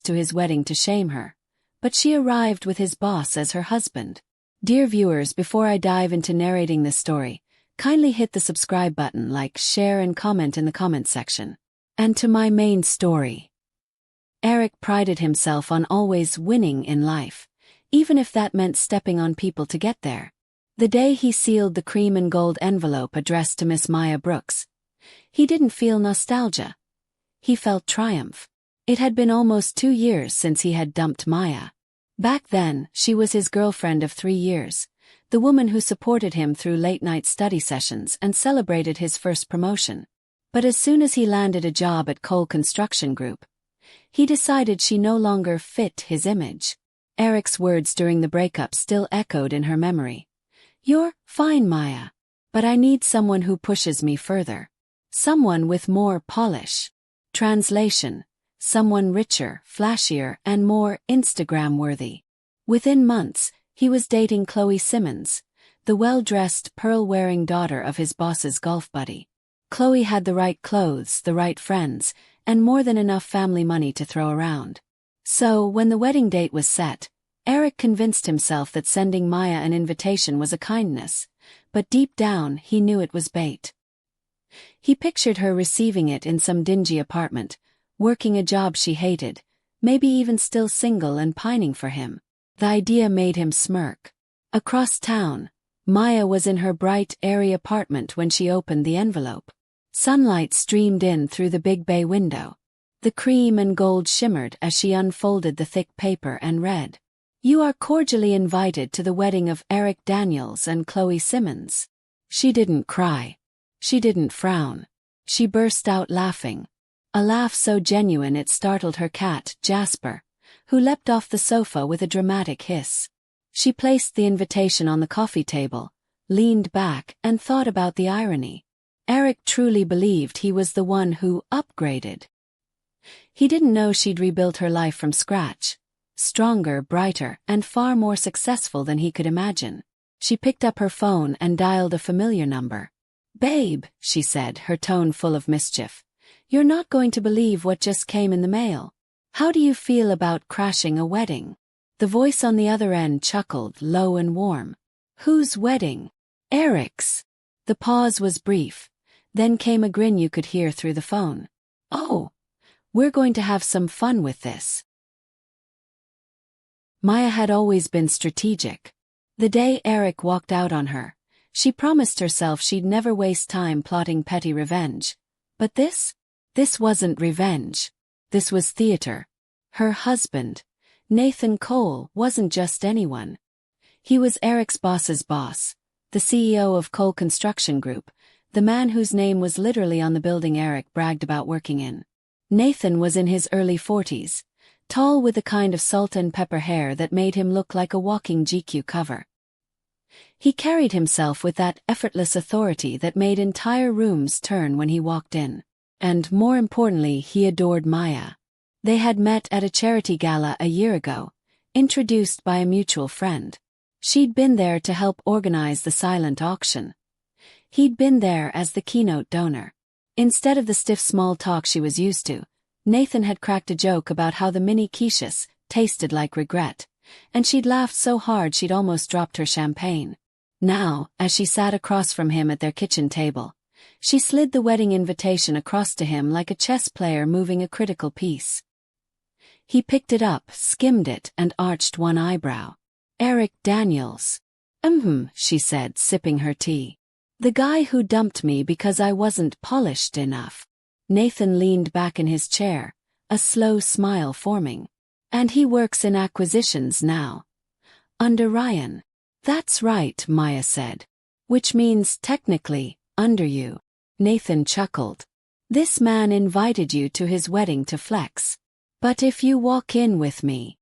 to his wedding to shame her, but she arrived with his boss as her husband. Dear viewers, before I dive into narrating this story, kindly hit the subscribe button, like, share and comment in the comments section. And to my main story. Eric prided himself on always winning in life, even if that meant stepping on people to get there. The day he sealed the cream and gold envelope addressed to Miss Maya Brooks, he didn't feel nostalgia. He felt triumph. It had been almost 2 years since he had dumped Maya. Back then, she was his girlfriend of 3 years, the woman who supported him through late-night study sessions and celebrated his first promotion. But as soon as he landed a job at Cole Construction Group, he decided she no longer fit his image. Eric's words during the breakup still echoed in her memory. "You're fine, Maya, but I need someone who pushes me further. Someone with more polish." Translation: someone richer, flashier, and more Instagram-worthy. Within months, he was dating Chloe Simmons, the well-dressed, pearl-wearing daughter of his boss's golf buddy. Chloe had the right clothes, the right friends, and more than enough family money to throw around. So, when the wedding date was set, Eric convinced himself that sending Maya an invitation was a kindness, but deep down he knew it was bait. He pictured her receiving it in some dingy apartment, working a job she hated, maybe even still single and pining for him. The idea made him smirk. Across town, Maya was in her bright, airy apartment when she opened the envelope. Sunlight streamed in through the big bay window. The cream and gold shimmered as she unfolded the thick paper and read, "You are cordially invited to the wedding of Eric Daniels and Chloe Simmons." She didn't cry. She didn't frown. She burst out laughing. A laugh so genuine it startled her cat, Jasper, who leapt off the sofa with a dramatic hiss. She placed the invitation on the coffee table, leaned back, and thought about the irony. Eric truly believed he was the one who upgraded. He didn't know she'd rebuilt her life from scratch. Stronger, brighter, and far more successful than he could imagine. She picked up her phone and dialed a familiar number. "Babe," she said, her tone full of mischief, "you're not going to believe what just came in the mail. How do you feel about crashing a wedding?" The voice on the other end chuckled, low and warm. "Whose wedding?" "Eric's." The pause was brief. Then came a grin you could hear through the phone. "Oh, we're going to have some fun with this." Maya had always been strategic. The day Eric walked out on her, she promised herself she'd never waste time plotting petty revenge. But this wasn't revenge. This was theater. Her husband, Nathan Cole, wasn't just anyone. He was Eric's boss's boss, the CEO of Cole Construction Group, the man whose name was literally on the building Eric bragged about working in. Nathan was in his early 40s, tall with the kind of salt and pepper hair that made him look like a walking GQ cover. He carried himself with that effortless authority that made entire rooms turn when he walked in. And more importantly, he adored Maya. They had met at a charity gala a year ago, introduced by a mutual friend. She'd been there to help organize the silent auction. He'd been there as the keynote donor. Instead of the stiff small talk she was used to, Nathan had cracked a joke about how the mini quiches tasted like regret, and she'd laughed so hard she'd almost dropped her champagne. Now, as she sat across from him at their kitchen table, she slid the wedding invitation across to him like a chess player moving a critical piece. He picked it up, skimmed it, and arched one eyebrow. "Eric Daniels." She said, sipping her tea. "The guy who dumped me because I wasn't polished enough." Nathan leaned back in his chair, a slow smile forming. "And he works in acquisitions now. Under Ryan." "That's right," Maya said. "Which means, technically, under you." Nathan chuckled. "This man invited you to his wedding to flex. But if you walk in with me,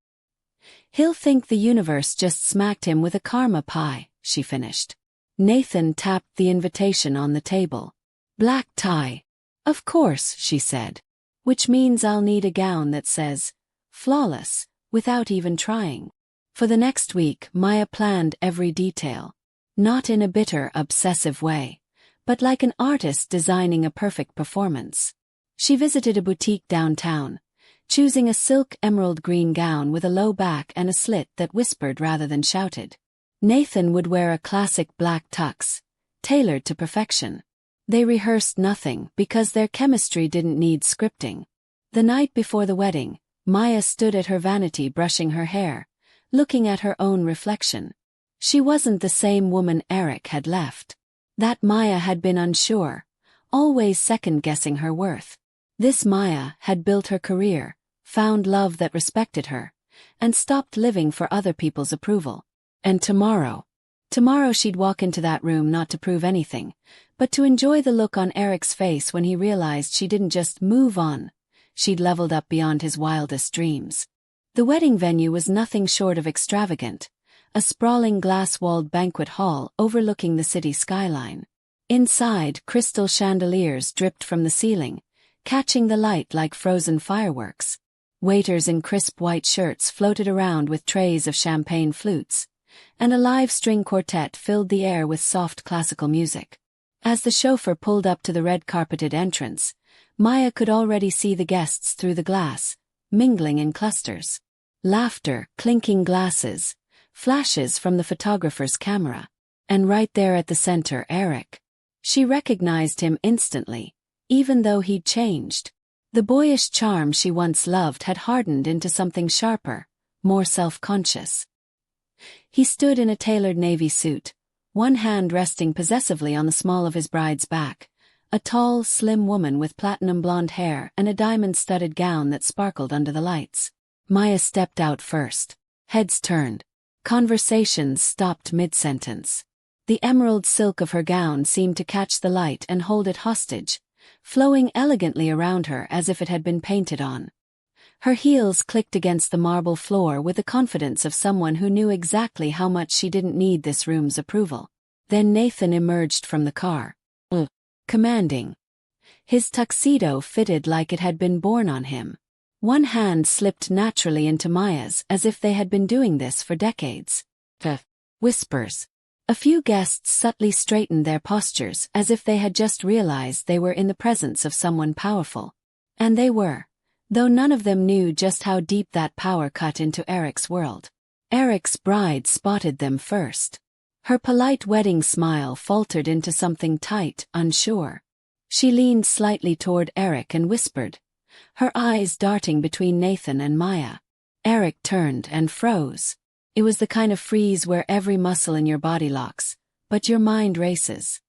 he'll think the universe just smacked him with a karma pie," she finished. Nathan tapped the invitation on the table. "Black tie." "Of course," she said. "Which means I'll need a gown that says, 'flawless,' without even trying." For the next week, Maya planned every detail. Not in a bitter, obsessive way, but like an artist designing a perfect performance. She visited a boutique downtown, choosing a silk emerald green gown with a low back and a slit that whispered rather than shouted. Nathan would wear a classic black tux, tailored to perfection. They rehearsed nothing because their chemistry didn't need scripting. The night before the wedding, Maya stood at her vanity brushing her hair, looking at her own reflection. She wasn't the same woman Eric had left. That Maya had been unsure, always second-guessing her worth. This Maya had built her career, found love that respected her, and stopped living for other people's approval. And tomorrow she'd walk into that room not to prove anything, but to enjoy the look on Eric's face when he realized she didn't just move on, she'd leveled up beyond his wildest dreams. The wedding venue was nothing short of extravagant, a sprawling glass-walled banquet hall overlooking the city skyline. Inside, crystal chandeliers dripped from the ceiling, catching the light like frozen fireworks. Waiters in crisp white shirts floated around with trays of champagne flutes, and a live string quartet filled the air with soft classical music. As the chauffeur pulled up to the red-carpeted entrance, Maya could already see the guests through the glass, mingling in clusters. Laughter, clinking glasses, flashes from the photographer's camera. And right there at the center, Eric. She recognized him instantly, even though he'd changed. The boyish charm she once loved had hardened into something sharper, more self-conscious. He stood in a tailored navy suit, one hand resting possessively on the small of his bride's back, a tall, slim woman with platinum blonde hair and a diamond-studded gown that sparkled under the lights. Maya stepped out first. Heads turned. Conversations stopped mid-sentence. The emerald silk of her gown seemed to catch the light and hold it hostage, flowing elegantly around her as if it had been painted on. Her heels clicked against the marble floor with the confidence of someone who knew exactly how much she didn't need this room's approval. Then Nathan emerged from the car. Commanding. His tuxedo fitted like it had been born on him. One hand slipped naturally into Maya's as if they had been doing this for decades. Whispers. A few guests subtly straightened their postures as if they had just realized they were in the presence of someone powerful. And they were. Though none of them knew just how deep that power cut into Eric's world. Eric's bride spotted them first. Her polite wedding smile faltered into something tight, unsure. She leaned slightly toward Eric and whispered, her eyes darting between Nathan and Maya. Eric turned and froze. It was the kind of freeze where every muscle in your body locks, but your mind races.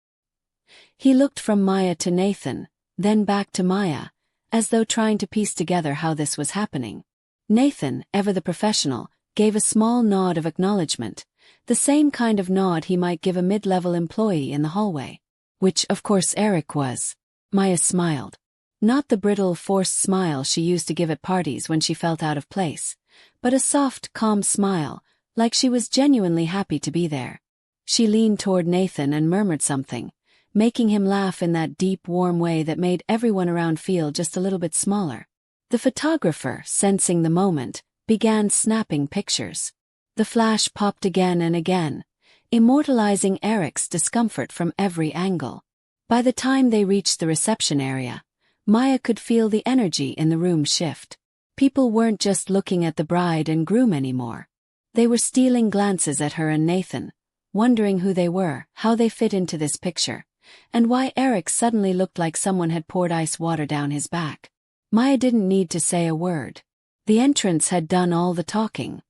He looked from Maya to Nathan, then back to Maya, as though trying to piece together how this was happening. Nathan, ever the professional, gave a small nod of acknowledgement, the same kind of nod he might give a mid-level employee in the hallway. Which, of course, Eric was. Maya smiled. Not the brittle, forced smile she used to give at parties when she felt out of place, but a soft, calm smile, like she was genuinely happy to be there. She leaned toward Nathan and murmured something, making him laugh in that deep, warm way that made everyone around feel just a little bit smaller. The photographer, sensing the moment, began snapping pictures. The flash popped again and again, immortalizing Eric's discomfort from every angle. By the time they reached the reception area, Maya could feel the energy in the room shift. People weren't just looking at the bride and groom anymore. They were stealing glances at her and Nathan, wondering who they were, how they fit into this picture, and why Eric suddenly looked like someone had poured ice water down his back. Maya didn't need to say a word. The entrance had done all the talking.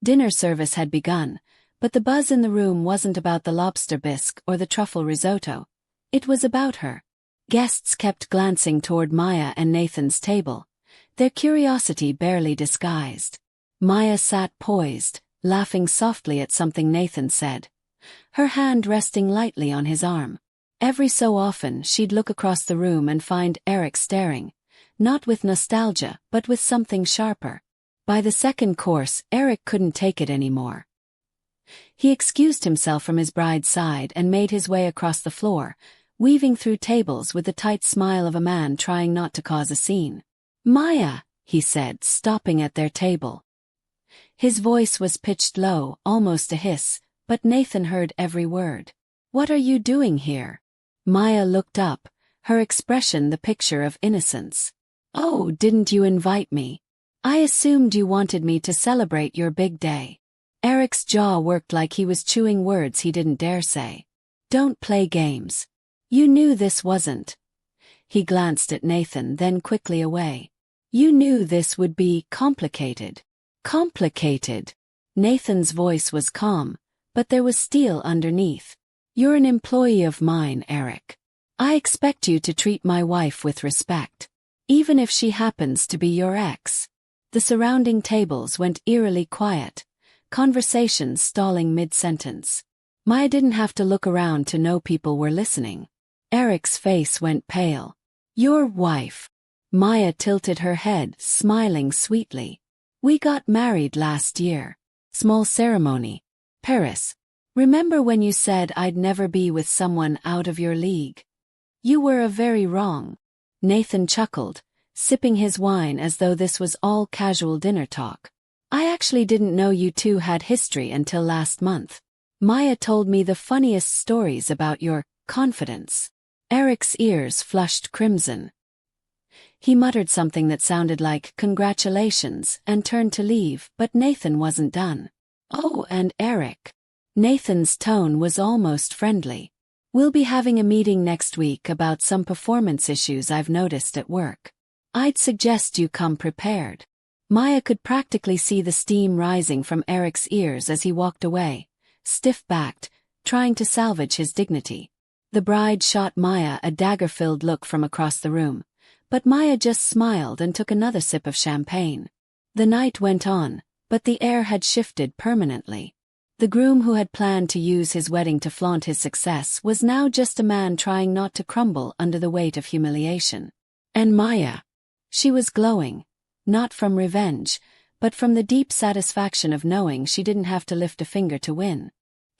Dinner service had begun, but the buzz in the room wasn't about the lobster bisque or the truffle risotto. It was about her. Guests kept glancing toward Maya and Nathan's table, their curiosity barely disguised. Maya sat poised, laughing softly at something Nathan said, her hand resting lightly on his arm. Every so often she'd look across the room and find Eric staring, not with nostalgia but with something sharper. By the second course, Eric couldn't take it anymore. He excused himself from his bride's side and made his way across the floor, weaving through tables with the tight smile of a man trying not to cause a scene. "Maya," he said, stopping at their table. His voice was pitched low, almost a hiss, but Nathan heard every word. "What are you doing here?" Maya looked up, her expression the picture of innocence. "Oh, didn't you invite me?" I assumed you wanted me to celebrate your big day. Eric's jaw worked like he was chewing words he didn't dare say. Don't play games. You knew this wasn't. He glanced at Nathan, then quickly away. You knew this would be complicated. Complicated. Nathan's voice was calm, but there was steel underneath. You're an employee of mine, Eric. I expect you to treat my wife with respect, even if she happens to be your ex. The surrounding tables went eerily quiet, conversations stalling mid-sentence. Maya didn't have to look around to know people were listening. Eric's face went pale. Your wife. Maya tilted her head, smiling sweetly. We got married last year. Small ceremony. Paris. Remember when you said I'd never be with someone out of your league? You were very wrong. Nathan chuckled, sipping his wine as though this was all casual dinner talk. I actually didn't know you two had history until last month. Maya told me the funniest stories about your confidence. Eric's ears flushed crimson. He muttered something that sounded like congratulations and turned to leave, but Nathan wasn't done. Oh, and Eric. Nathan's tone was almost friendly. We'll be having a meeting next week about some performance issues I've noticed at work. I'd suggest you come prepared. Maya could practically see the steam rising from Eric's ears as he walked away, stiff-backed, trying to salvage his dignity. The bride shot Maya a dagger-filled look from across the room, but Maya just smiled and took another sip of champagne. The night went on, but the air had shifted permanently. The groom who had planned to use his wedding to flaunt his success was now just a man trying not to crumble under the weight of humiliation. And Maya. She was glowing, not from revenge, but from the deep satisfaction of knowing she didn't have to lift a finger to win.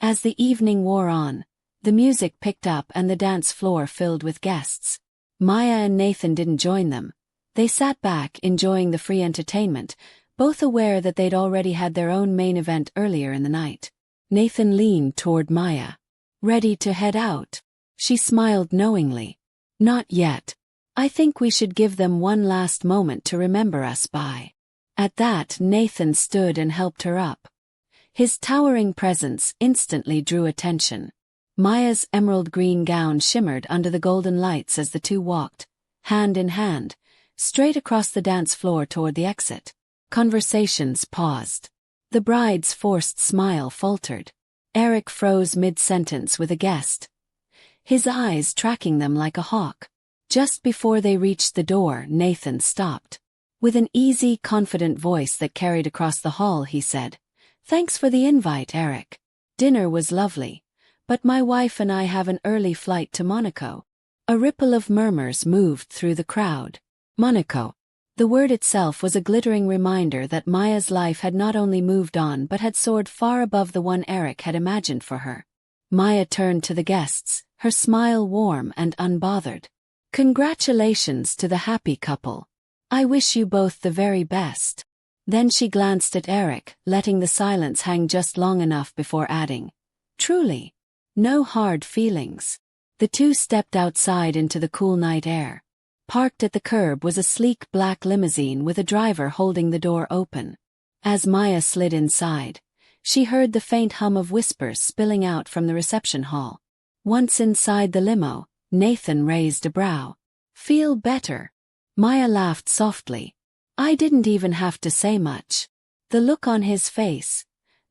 As the evening wore on, the music picked up and the dance floor filled with guests. Maya and Nathan didn't join them. They sat back enjoying the free entertainment, both aware that they'd already had their own main event earlier in the night. Nathan leaned toward Maya. Ready to head out? She smiled knowingly. Not yet. I think we should give them one last moment to remember us by. At that, Nathan stood and helped her up. His towering presence instantly drew attention. Maya's emerald green gown shimmered under the golden lights as the two walked, hand in hand, straight across the dance floor toward the exit. Conversations paused. The bride's forced smile faltered. Eric froze mid-sentence with a guest, his eyes tracking them like a hawk. Just before they reached the door, Nathan stopped. With an easy, confident voice that carried across the hall, he said, "Thanks for the invite, Eric. Dinner was lovely, but my wife and I have an early flight to Monaco." A ripple of murmurs moved through the crowd. Monaco. The word itself was a glittering reminder that Maya's life had not only moved on but had soared far above the one Eric had imagined for her. Maya turned to the guests, her smile warm and unbothered. "Congratulations to the happy couple. I wish you both the very best." Then she glanced at Eric, letting the silence hang just long enough before adding, "Truly. No hard feelings." The two stepped outside into the cool night air. Parked at the curb was a sleek black limousine with a driver holding the door open. As Maya slid inside, she heard the faint hum of whispers spilling out from the reception hall. Once inside the limo, Nathan raised a brow. "Feel better?" Maya laughed softly. "I didn't even have to say much." The look on his face,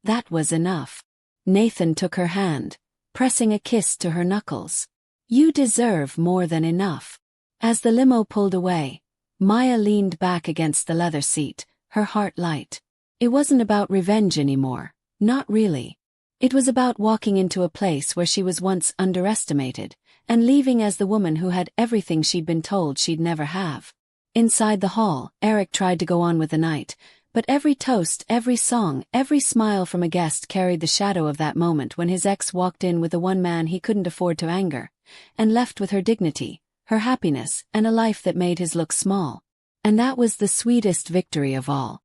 that was enough. Nathan took her hand, pressing a kiss to her knuckles. "You deserve more than enough." As the limo pulled away, Maya leaned back against the leather seat, her heart light. It wasn't about revenge anymore, not really. It was about walking into a place where she was once underestimated, and leaving as the woman who had everything she'd been told she'd never have. Inside the hall, Eric tried to go on with the night, but every toast, every song, every smile from a guest carried the shadow of that moment when his ex walked in with the one man he couldn't afford to anger, and left with her dignity, her happiness, and a life that made his look small. And that was the sweetest victory of all.